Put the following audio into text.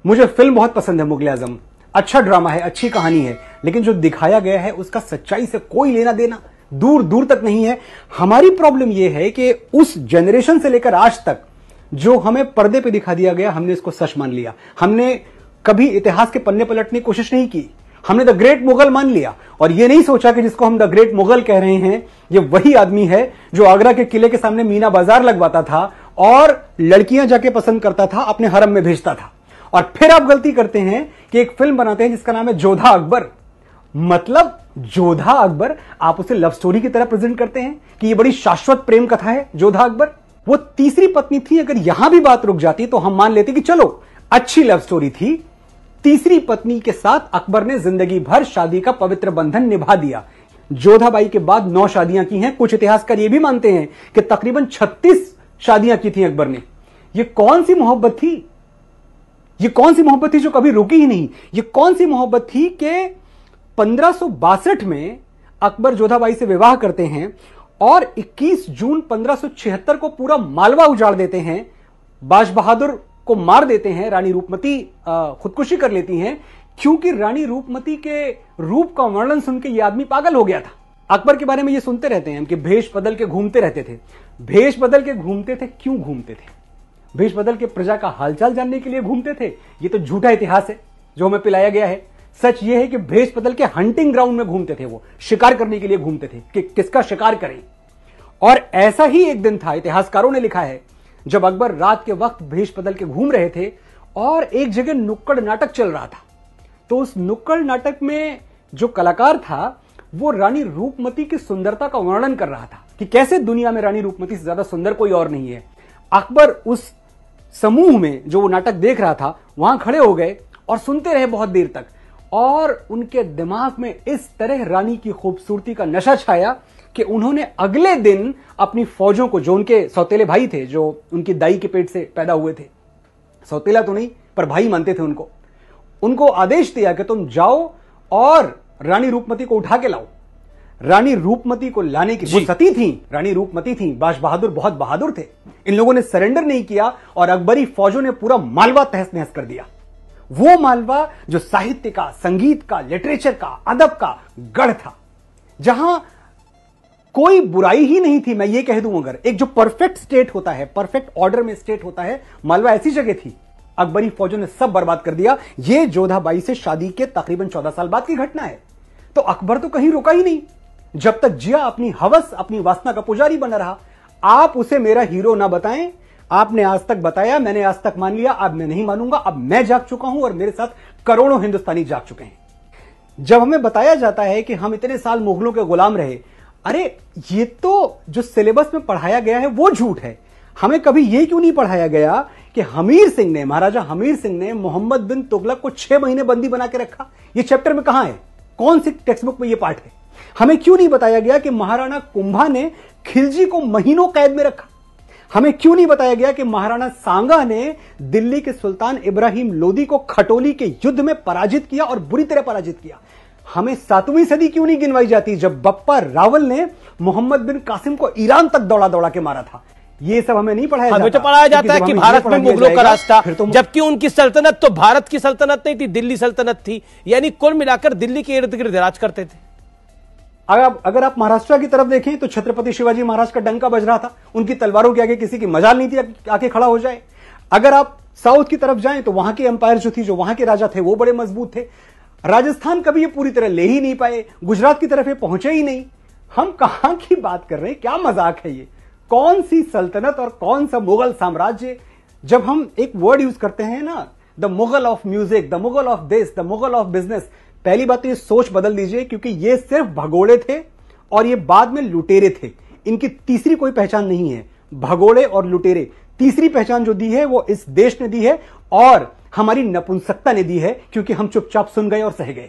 मुझे फिल्म बहुत पसंद है मुगले आजम, अच्छा ड्रामा है, अच्छी कहानी है, लेकिन जो दिखाया गया है उसका सच्चाई से कोई लेना देना दूर दूर तक नहीं है। हमारी प्रॉब्लम यह है कि उस जनरेशन से लेकर आज तक जो हमें पर्दे पे दिखा दिया गया, हमने इसको सच मान लिया। हमने कभी इतिहास के पन्ने पलटने की कोशिश नहीं की, हमने द ग्रेट मुगल मान लिया और यह नहीं सोचा कि जिसको हम द ग्रेट मुगल कह रहे हैं ये वही आदमी है जो आगरा के किले के सामने मीना बाजार लगवाता था और लड़कियां जाके पसंद करता था, अपने हरम में भेजता था। और फिर आप गलती करते हैं कि एक फिल्म बनाते हैं जिसका नाम है जोधा अकबर। मतलब जोधा अकबर आप उसे लव स्टोरी की तरह प्रेजेंट करते हैं कि ये बड़ी शाश्वत प्रेम कथा है जोधा अकबर। वो तीसरी पत्नी थी, अगर यहां भी बात रुक जाती तो हम मान लेते कि चलो अच्छी लव स्टोरी थी। तीसरी पत्नी के साथ अकबर ने जिंदगी भर शादी का पवित्र बंधन निभा दिया। जोधाबाई के बाद 9 शादियां की हैं। कुछ इतिहासकार ये भी मानते हैं कि तकरीबन 36 शादियां की थी अकबर ने। ये कौन सी मोहब्बत थी? ये कौन सी मोहब्बत थी जो कभी रुकी ही नहीं? ये कौन सी मोहब्बत थी कि 1562 में अकबर जोधाबाई से विवाह करते हैं और 21 जून 1576 को पूरा मालवा उजाड़ देते हैं, बाज बहादुर को मार देते हैं, रानी रूपमती खुदकुशी कर लेती हैं क्योंकि रानी रूपमती के रूप का वर्णन सुन के यह आदमी पागल हो गया था। अकबर के बारे में ये सुनते रहते हैं कि भेष बदल के घूमते रहते थे। भेष बदल के घूमते थे, क्यों घूमते थे? भेष बदल के प्रजा का हालचाल जानने के लिए घूमते थे? ये तो झूठा इतिहास है जो हमें पिलाया गया है। सच ये है कि भेष बदल के हंटिंग ग्राउंड में घूमते थे, वो शिकार करने के लिए घूमते थे कि किसका शिकार करें। और ऐसा ही एक दिन था, इतिहासकारों ने लिखा है, जब अकबर रात के वक्त भेष बदल के घूम रहे थे और एक जगह नुक्कड़ नाटक चल रहा था। तो उस नुक्कड़ नाटक में जो कलाकार था वो रानी रूपमती की सुंदरता का वर्णन कर रहा था कि कैसे दुनिया में रानी रूपमती से ज्यादा सुंदर कोई और नहीं है। अकबर उस समूह में जो वो नाटक देख रहा था वहां खड़े हो गए और सुनते रहे बहुत देर तक, और उनके दिमाग में इस तरह रानी की खूबसूरती का नशा छाया कि उन्होंने अगले दिन अपनी फौजों को, जो उनके सौतेले भाई थे, जो उनकी दाई के पेट से पैदा हुए थे, सौतेला तो नहीं पर भाई मानते थे उनको आदेश दिया कि तुम जाओ और रानी रूपमती को उठा के लाओ। रानी रूपमती को लाने की, वो सती थी, रानी रूपमती थी, बाज बहादुर बहुत बहादुर थे। इन लोगों ने सरेंडर नहीं किया और अकबरी फौजों ने पूरा मालवा तहस नहस कर दिया। वो मालवा जो साहित्य का, संगीत का, लिटरेचर का, अदब का गढ़ था, जहां कोई बुराई ही नहीं थी। मैं ये कह दूं, अगर एक जो परफेक्ट स्टेट होता है, परफेक्ट ऑर्डर में स्टेट होता है, मालवा ऐसी जगह थी। अकबरी फौजों ने सब बर्बाद कर दिया। यह जोधाबाई से शादी के तकरीबन 14 साल बाद की घटना है। तो अकबर तो कहीं रुका ही नहीं, जब तक जिया अपनी हवस, अपनी वासना का पुजारी बना रहा। आप उसे मेरा हीरो ना बताएं, आपने आज तक बताया, मैंने आज तक मान लिया, अब मैं नहीं मानूंगा। अब मैं जाग चुका हूं और मेरे साथ करोड़ों हिंदुस्तानी जाग चुके हैं। जब हमें बताया जाता है कि हम इतने साल मुगलों के गुलाम रहे, अरे ये तो जो सिलेबस में पढ़ाया गया है वो झूठ है। हमें कभी यह क्यों नहीं पढ़ाया गया कि हमीर सिंह ने, महाराजा हमीर सिंह ने मोहम्मद बिन तुगलक को 6 महीने बंदी बना के रखा? ये चैप्टर में कहां है? कौन सी टेक्स्ट बुक में यह पाठ है? हमें क्यों नहीं बताया गया कि महाराणा कुंभा ने खिलजी को महीनों कैद में रखा? हमें क्यों नहीं बताया गया कि महाराणा सांगा ने दिल्ली के सुल्तान इब्राहिम लोदी को खटोली के युद्ध में पराजित किया और बुरी तरह पराजित किया? हमें 7वीं सदी क्यों नहीं गिनवाई जाती, जब बप्पा रावल ने मोहम्मद बिन कासिम को ईरान तक दौड़ा दौड़ा के मारा था? ये सब हमें नहीं पढ़ाया जाता। हमें तो पढ़ाया जाता है कि भारत में मुगलों का राज था, जबकि उनकी सल्तनत तो भारत की सल्तनत नहीं थी, दिल्ली सल्तनत थी। यानी कुल मिलाकर दिल्ली के इर्द गिर्द राज करते थे। अगर आप महाराष्ट्र की तरफ देखें तो छत्रपति शिवाजी महाराज का डंका बज रहा था, उनकी तलवारों के आगे किसी की मजाल नहीं थी आके खड़ा हो जाए। अगर आप साउथ की तरफ जाएं तो वहां की एम्पायर जो थी, जो वहां के राजा थे, वो बड़े मजबूत थे। राजस्थान कभी ये पूरी तरह ले ही नहीं पाए, गुजरात की तरफ ये पहुंचे ही नहीं। हम कहां की बात कर रहे हैं? क्या मजाक है ये? कौन सी सल्तनत और कौन सा मुगल साम्राज्य? जब हम एक वर्ड यूज करते हैं ना, the Mughal of music, the Mughal of this, the Mughal of business, पहली बात तो ये सोच बदल दीजिए, क्योंकि ये सिर्फ भगोड़े थे और ये बाद में लुटेरे थे। इनकी तीसरी कोई पहचान नहीं है। भगोड़े और लुटेरे, तीसरी पहचान जो दी है वो इस देश ने दी है और हमारी नपुंसकता ने दी है, क्योंकि हम चुपचाप सुन गए और सह गए।